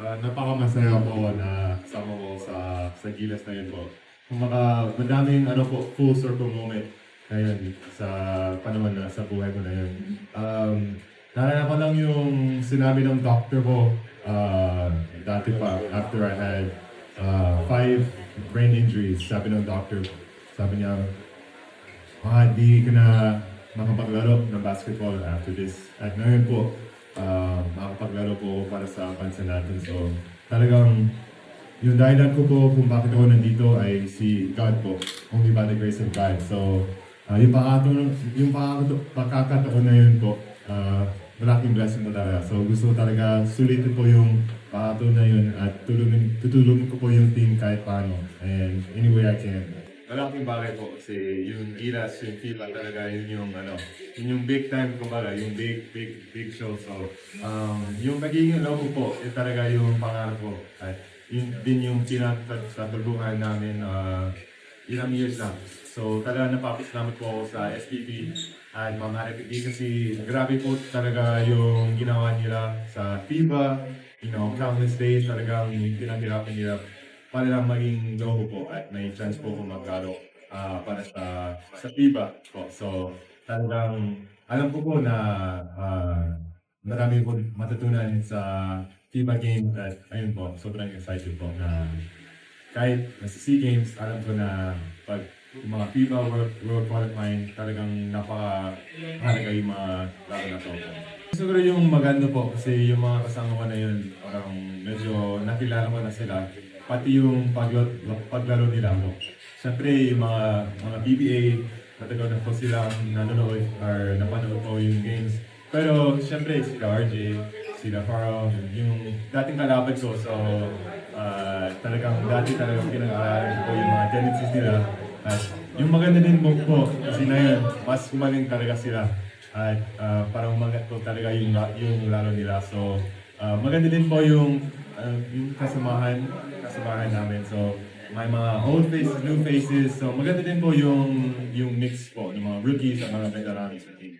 Napakamasaya po na kasama ko sa Gilas na yun po. Kumbaga, madaming full circle moment ngayon sa panahon na sa buhay ko na yun. Naalala ko lang yung sinabi ng doctor ko dati pa, after I had 5 brain injuries. Sabi ng doctor, sabi niya, di ka na makapaglaro ng basketball after this. At ngayon po, makapaglaro po para sa bansa natin. So, talagang yung dahilan ko po kung bakit ako nandito ay si God po. Only by the grace of God. So, pakakataon na yun po, malaking blessing po talaga. So, gusto ko talaga sulitin po yung pakakataon na yun at tutulungin ko po yung team kahit paano. And anyway I can. Malaking bagay po kasi yung Gilas, yung FIBA talaga yun yung big time kumbaga, yung big show. So, yung nagiging logo po, yun talaga yung pangarap ko. At yun din yung tinataguluhan namin ilang years lang. So, talaga napapasalamat po ako sa SPP at Ma'am Harry kasi grabe po talaga yung ginawa nila sa FIBA. Countless days talagang pinahirapan nila para lang maging logo po at may chance po kung maglaro para sa FIBA po. So, talagang alam ko po na marami po matutunan sa FIBA game at ayun po, sobrang excited po na kahit nasa SEA Games, alam ko na pag yung mga FIBA World Qualifying, talagang napaka-halaga yung mga laro na to. Siguro yung maganda po kasi yung mga kasama ko na yun, parang medyo nakilala ko na sila. Pati yung paglaro nila po. Siyempre, yung mga PBA, matagal na po silang nanonood or napanood po yung games. Pero siyempre, sila RJ, sila Faro, yung dating kalaban ko. So, talagang pinag-aaralan ko po yung mga tendencies nila. At yung maganda din po, kasi na yun, mas kumaling talaga sila. At parang umangat po talaga yung laro nila. So, maganda din po yung kasamahan namin. So, may mga old faces, new faces. So, maganda din po yung mix po ng mga rookies at mga veterans sa team.